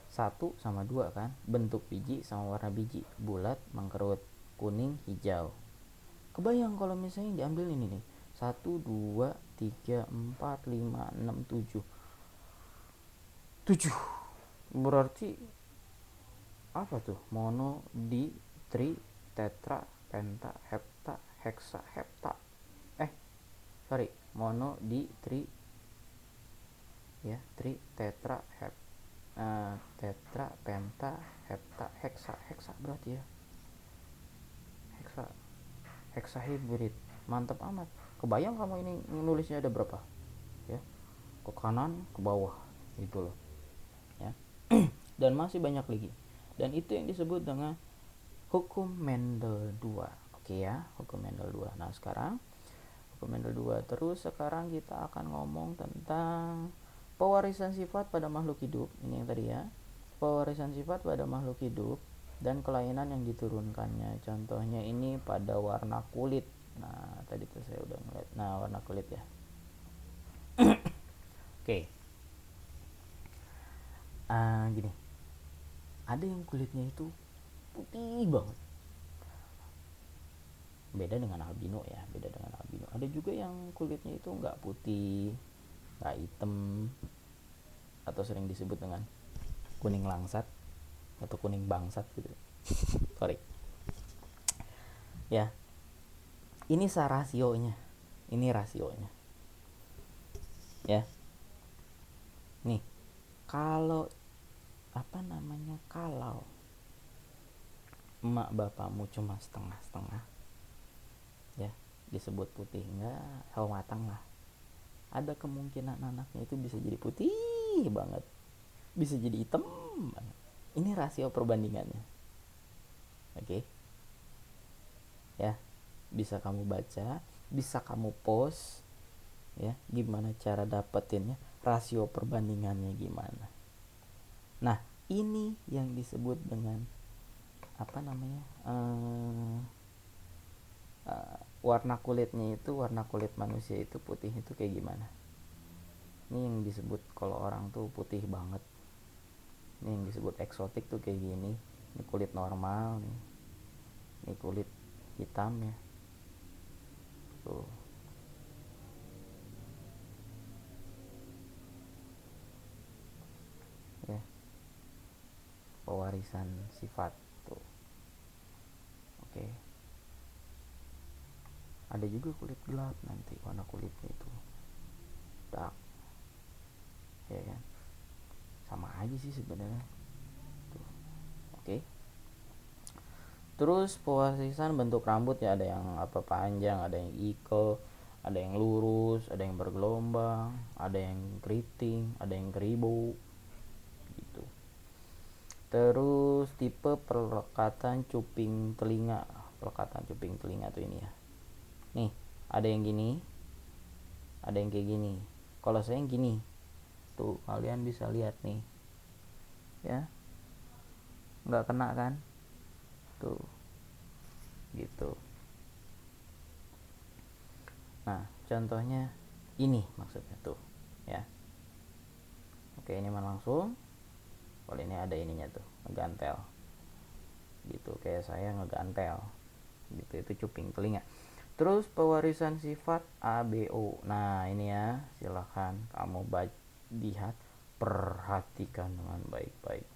A: 1 sama 2 kan, bentuk biji sama warna biji, bulat, mengkerut, kuning, hijau. Kebayang kalau misalnya diambil ini nih, 1, 2, 3, 4, 5, 6, 7 berarti apa tuh, mono, di, tri, tetra, penta, hepta, heksa, hepta. Sorry, mono, di, tri, tetra, tetra, penta, hepta, heksa berarti ya, heksa hybrid. Mantap amat. Kebayang kamu ini nulisnya ada berapa ya, ke kanan ke bawah gitu loh ya. Dan masih banyak lagi, dan itu yang disebut dengan hukum Mendel 2. Oke ya, hukum Mendel 2. Nah sekarang hukum Mendel 2, terus sekarang kita akan ngomong tentang pewarisan sifat pada makhluk hidup. Ini yang tadi ya, pewarisan sifat pada makhluk hidup dan kelainan yang diturunkannya. Contohnya ini pada warna kulit. Nah tadi tuh saya udah ngeliat, nah warna kulit ya. Oke. Gini, ada yang kulitnya itu putih banget, beda dengan albino ya, beda dengan albino. Ada juga yang kulitnya itu nggak putih, nggak hitam, atau sering disebut dengan kuning langsat atau kuning bangsat gitu. Sorry ya, ini rasionya, ini rasionya ya. Nih, kalau kalau emak bapakmu cuma setengah-setengah ya, disebut putih, enggak sawo matang lah, ada kemungkinan anaknya itu bisa jadi putih banget, bisa jadi hitam banget. Ini rasio perbandingannya. Oke ya, bisa kamu baca, bisa kamu post ya, gimana cara dapetinnya, rasio perbandingannya gimana. Nah ini yang disebut dengan apa namanya, warna kulitnya itu, warna kulit manusia itu putih itu kayak gimana. Ini yang disebut kalau orang tuh putih banget, ini yang disebut eksotik tuh kayak gini. Ini kulit normal nih, ini kulit hitam ya tuh. Ya, pewarisan sifat tuh. Oke. Ada juga kulit gelap, nanti warna kulitnya itu dark ya kan, sama aja sih sebenarnya tuh. Oke. Terus pewarisan bentuk rambut ya, ada yang apa panjang, ada yang iko, ada yang lurus, ada yang bergelombang, ada yang keriting, ada yang keribu gitu. Terus tipe pelekatan cuping telinga, pelekatan cuping telinga tuh ini ya. Nih, ada yang gini, ada yang kayak gini. Kalau saya yang gini, tuh kalian bisa lihat nih, ya, nggak kena kan? Tuh, gitu. Nah, contohnya ini maksudnya tuh, ya. Oke, ini mah langsung. Kalau ini ada ininya tuh, ngegantel. Gitu, kayak saya ngegantel. Gitu, itu cuping telinga. Terus pewarisan sifat ABO. Nah, ini ya, silahkan kamu lihat, perhatikan dengan baik-baik.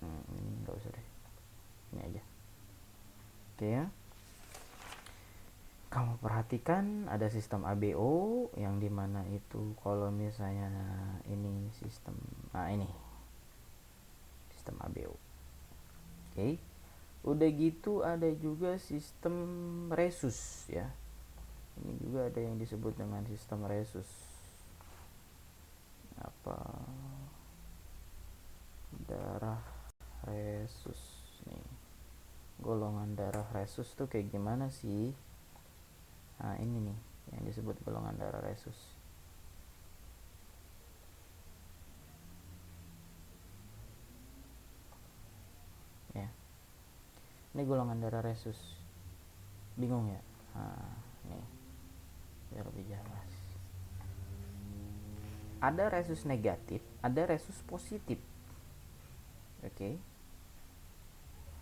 A: Ini nggak usah deh, ini aja. Oke ya, kamu perhatikan ada sistem ABO yang dimana itu kalau misalnya ini sistem, nah ini sistem ABO. Oke, udah gitu ada juga sistem resus ya. Ini juga ada yang disebut dengan sistem resus. Apa, darah resus nih, golongan darah resus tuh kayak gimana sih. Nah ini nih yang disebut golongan darah resus ya. Ini golongan darah resus, bingung ya? Nah nih biar lebih jelas, ada resus negatif, ada resus positif. Oke,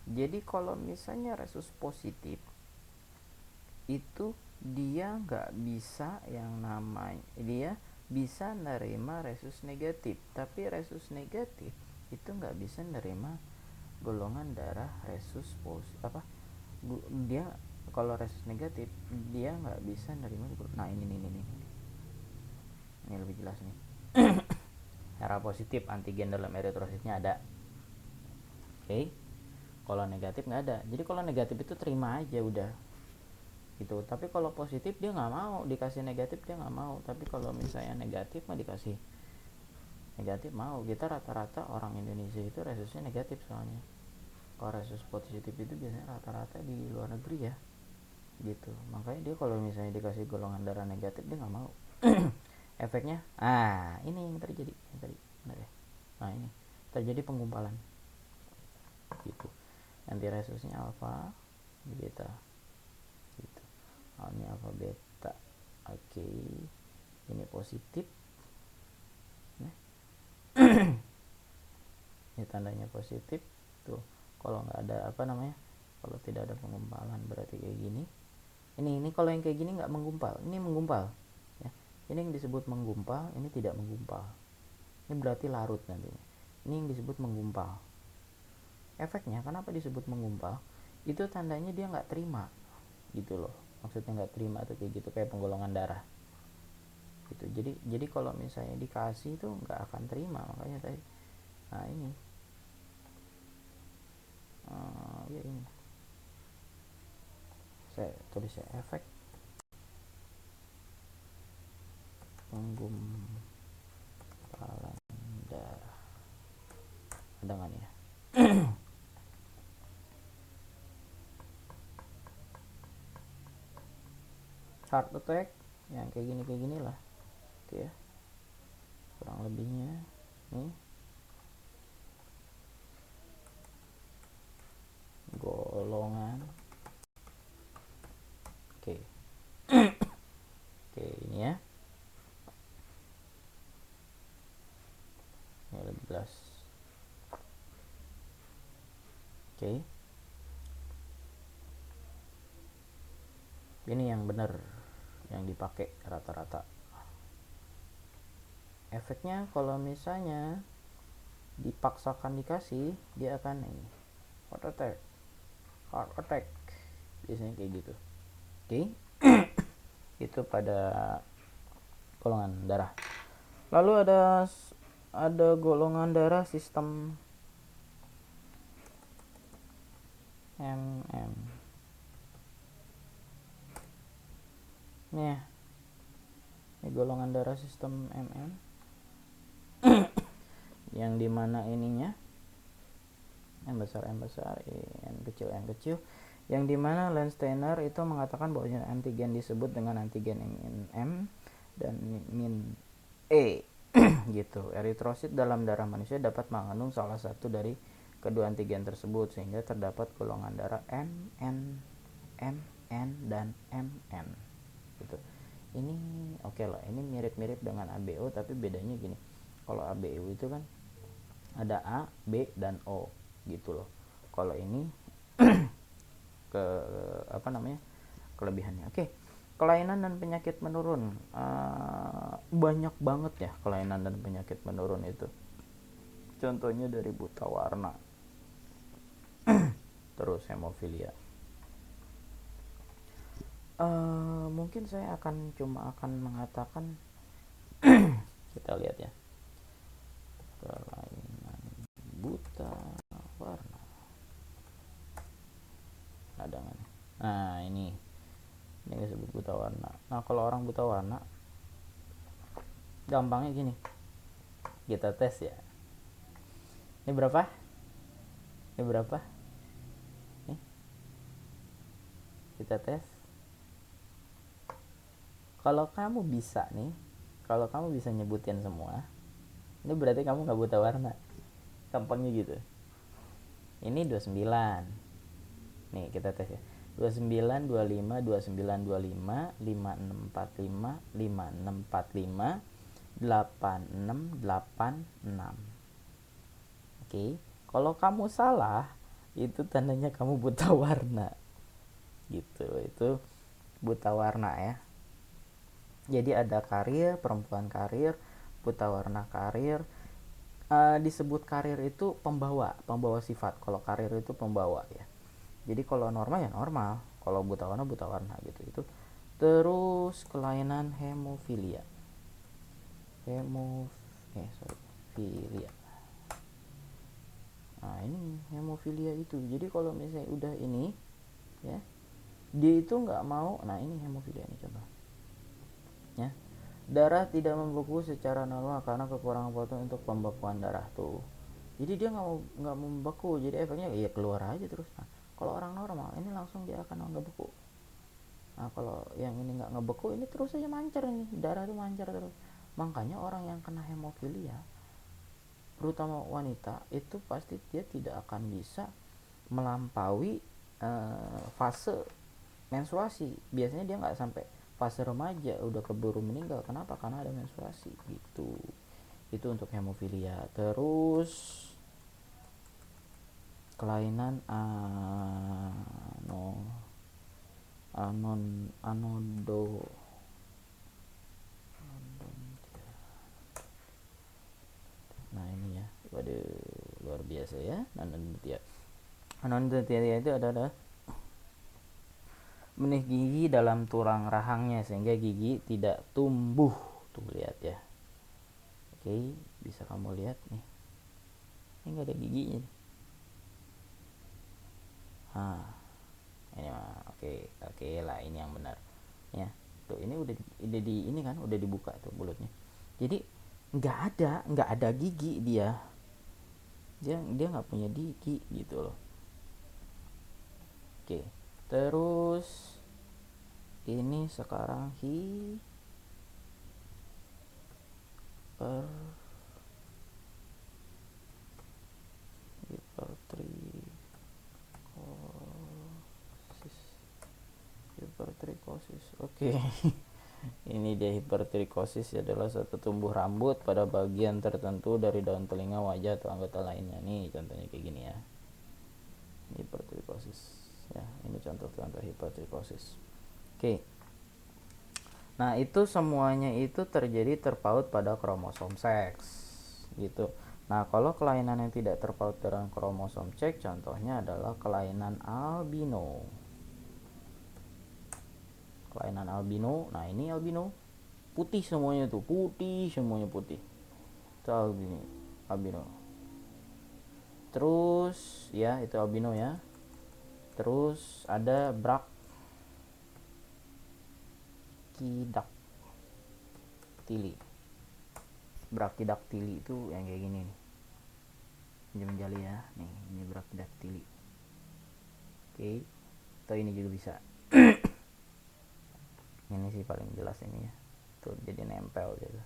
A: jadi kalau misalnya resus positif itu dia nggak bisa yang namanya, dia bisa nerima resus negatif, tapi resus negatif itu nggak bisa nerima golongan darah resus apa, dia kalau resus negatif dia nggak bisa nerima. Nah ini lebih jelas nih. Merah positif, antigen dalam eritrositnya ada. Oke. Kalau negatif nggak ada. Jadi kalau negatif itu terima aja udah gitu. Tapi kalau positif dia nggak mau, dikasih negatif dia nggak mau. Tapi kalau misalnya negatif mah dikasih negatif mau. Kita rata-rata orang Indonesia itu resusnya negatif soalnya. Kalau resus positif itu biasanya rata-rata di luar negeri ya gitu. Makanya dia kalau misalnya dikasih golongan darah negatif dia nggak mau. Efeknya ini yang terjadi yang tadi benar ya. Ini terjadi penggumpalan gitu. Nanti resusnya alfa beta gitu. Ini alfa beta. Oke. Ini positif. Nah. Ini tandanya positif tuh. Kalau nggak ada kalau tidak ada penggumpalan berarti kayak gini. Ini kalau yang kayak gini nggak menggumpal, ini menggumpal ya. Ini yang disebut menggumpal, ini tidak menggumpal. Ini berarti larut nantinya. Ini yang disebut menggumpal. Efeknya kenapa disebut menggumpal? Itu tandanya dia nggak terima gitu loh. Maksudnya nggak terima tuh kayak gitu, kayak penggolongan darah gitu. Jadi kalau misalnya dikasih itu nggak akan terima, makanya tadi ini ya ini saya tulis ya, efek penggumpalan darah. Ada nggak nih ya? Heart attack yang kayak gini lah gitu ya, kurang lebihnya nih. Golongan oke. Oke, ini ya. Ini lebih jelas. Oke. Ini yang benar yang dipakai rata-rata. Efeknya kalau misalnya dipaksakan dikasih, dia akan ini heart attack biasanya kayak gitu. Oke. Itu pada golongan darah. Lalu ada golongan darah sistem MM. Nih ya. Ini golongan darah sistem MM. Yang dimana ininya M besar, N kecil. Yang dimana Landsteiner itu mengatakan bahwa antigen disebut dengan antigen M dan min E gitu. Eritrosit dalam darah manusia dapat mengandung salah satu dari kedua antigen tersebut sehingga terdapat golongan darah MN, MN dan MN gitu. Ini oke lah, ini mirip-mirip dengan ABO tapi bedanya gini. Kalau ABO itu kan ada A, B dan O gitu loh. Kalau ini kelebihannya. Oke. Kelainan dan penyakit menurun. Banyak banget ya kelainan dan penyakit menurun itu. Contohnya dari buta warna. Terus hemofilia. Mungkin saya cuma akan mengatakan kita lihat ya. Kelainan buta warna. Ada nggak nih? Nah ini disebut buta warna. Nah kalau orang buta warna gampangnya gini, kita tes ya. Ini berapa? Nih, kita tes. Kalau kamu bisa nyebutin semua, ini berarti kamu nggak buta warna. Gampangnya gitu. Ini 29. Nih kita tes ya. 29, 25, 29, 25, 56, 45, 56, 45, 86, 86. Oke. Kalau kamu salah, itu tandanya kamu buta warna. Gitu. Itu buta warna ya. Jadi ada karir, perempuan karir, buta warna karir. Disebut karir itu pembawa sifat. Kalau karir itu pembawa ya. Jadi kalau normal ya normal, kalau buta warna gitu itu. Terus kelainan hemofilia. hemofilia. Nah ini hemofilia itu, jadi kalau misalnya udah ini ya, dia itu nggak mau. Nah ini hemofilia ini contoh ya, darah tidak membeku secara normal karena kekurangan protein untuk pembekuan darah tuh. Jadi dia nggak mau membeku, jadi efeknya ya keluar aja terus. Nah kalau orang normal ini langsung dia akan ngebeku. Nah kalau yang ini nggak ngebeku, ini terus aja mancar, ini darah tuh mancar terus. Makanya orang yang kena hemofilia, terutama wanita, itu pasti dia tidak akan bisa melampaui fase menstruasi. Biasanya dia nggak sampai fase remaja udah keburu meninggal. Kenapa? Karena ada menstruasi gitu. Itu untuk hemofilia. Terus kelainan anodo. Nah ini ya, waduh luar biasa ya. Anodontia itu adalah benih gigi dalam tulang rahangnya sehingga gigi tidak tumbuh. Tuh lihat ya. Oke, bisa kamu lihat nih. Ini nggak ada giginya. Ini mah oke lah, ini yang benar. Ya, tuh ini udah di ini kan udah dibuka tuh mulutnya. Jadi nggak ada gigi dia nggak punya gigi gitu loh. Oke, terus ini sekarang hipertrikosis. Oke. Ini dia, hipertrikosis adalah satu tumbuh rambut pada bagian tertentu dari daun telinga, wajah atau anggota lainnya. Nih contohnya kayak gini ya. Hipertrikosis. Ya, ini contoh-contoh hipertrikosis. Oke. Nah, itu semuanya itu terjadi terpaut pada kromosom seks gitu. Nah, kalau kelainan yang tidak terpaut dengan kromosom seks, contohnya adalah kelainan albino. Nah ini albino putih semuanya tuh, putih. Itu albino. Terus ya itu albino ya. Terus ada brakidaktili itu yang kayak gini nih, menjali ya. Nih ini brakidaktili. Oke, atau ini juga bisa. Ini sih paling jelas ini ya, tuh jadi nempel gitu,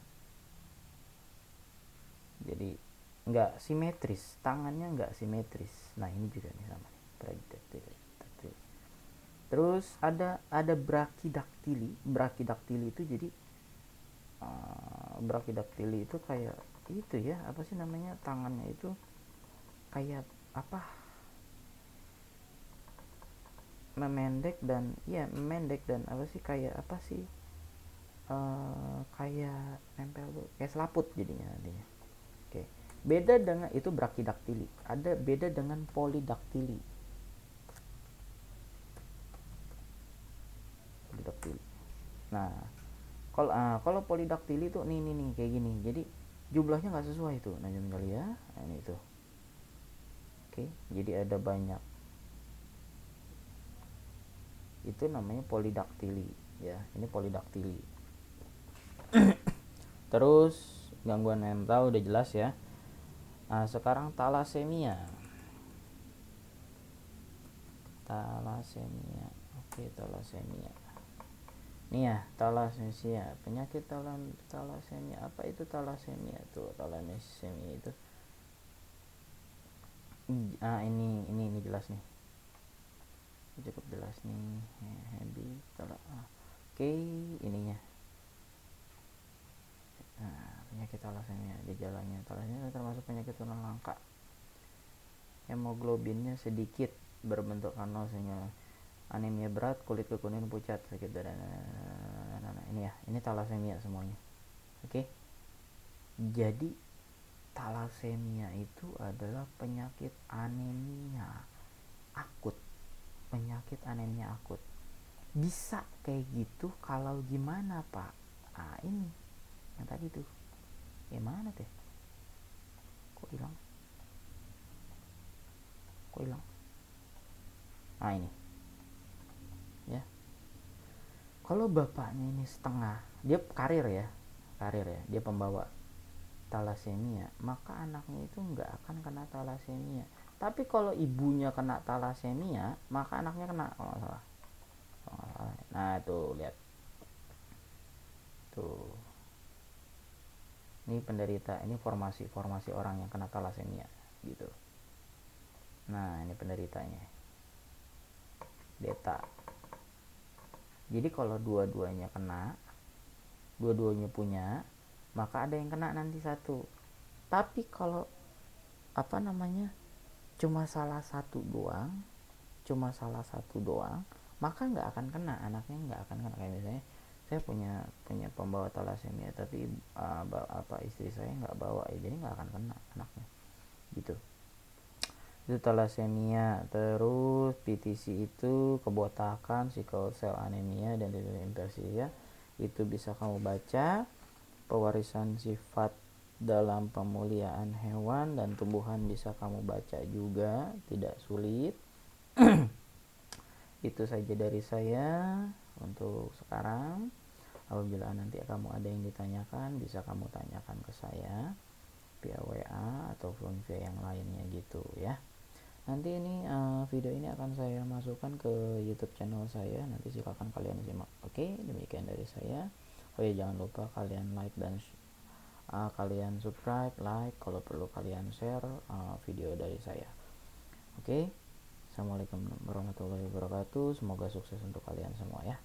A: jadi nggak simetris, tangannya nggak simetris. Nah ini juga nih sama nih, brakidaktili. Terus ada brakidaktili itu jadi brakidaktili itu kayak itu ya, apa sih namanya, tangannya itu kayak apa, memendek dan apa sih, kayak apa sih, kayak nempel tuh kayak selaput jadinya nantinya. Oke, beda dengan itu brakidaktili. Ada beda dengan polidaktili. Nah kalau polidaktili itu nih kayak gini, jadi jumlahnya nggak sesuai itu. Nah kali ya, nah, ini tuh. Oke, jadi ada banyak, itu namanya polidaktili ya. Ini polidaktili. Terus gangguan mental udah jelas ya. Nah sekarang talasemia. Oke, talasemia. Nih ya, talasemia, penyakit talasemia. Apa itu talasemia tuh? Talasemia itu ini jelas nih, cukup jelas nih. Oke, ininya. Nah, penyakit talasemia, gejalanya talasemia termasuk penyakit tulang langka. Hemoglobinnya sedikit, berbentuk kanal sehingga anemia berat, kulit kekuningan pucat, sakit darah. Ini ya, ini talasemia semuanya. Oke. Jadi talasemia itu adalah penyakit anemia akut. Bisa kayak gitu kalau gimana, Pak? Ini yang tadi tuh. Gimana teh? kok hilang. Nah ini ya, kalau bapaknya ini setengah, dia karir ya, dia pembawa talasemia, maka anaknya itu nggak akan kena talasemia. Tapi kalau ibunya kena talasemia, maka anaknya kena, kalau nggak salah. Nah tuh lihat tuh, ini penderita, ini formasi orang yang kena talasemia gitu. Nah ini penderitanya, beta. Jadi kalau dua-duanya kena, dua-duanya punya, maka ada yang kena nanti satu. Tapi kalau cuma salah satu doang, maka nggak akan kena, anaknya nggak akan kena. Kayak misalnya saya punya pembawa talasemia, tapi istri saya nggak bawa, ya jadi nggak akan kena anaknya gitu. Itu talasemia. Terus PTC itu kebotakan, sickle cell anemia, dan hiperplasia. Itu bisa kamu baca. Pewarisan sifat dalam pemulihan hewan dan tumbuhan bisa kamu baca juga, tidak sulit. Itu saja dari saya untuk sekarang. Apabila nanti kamu ada yang ditanyakan, bisa kamu tanyakan ke saya via WA ataupun via yang lainnya gitu ya. Nanti ini video ini akan saya masukkan ke YouTube channel saya, nanti silakan kalian simak. Oke, demikian dari saya. Oh ya, jangan lupa kalian like dan kalian subscribe, like, kalau perlu kalian share video dari saya. Oke, assalamualaikum warahmatullahi wabarakatuh. Semoga sukses untuk kalian semua ya.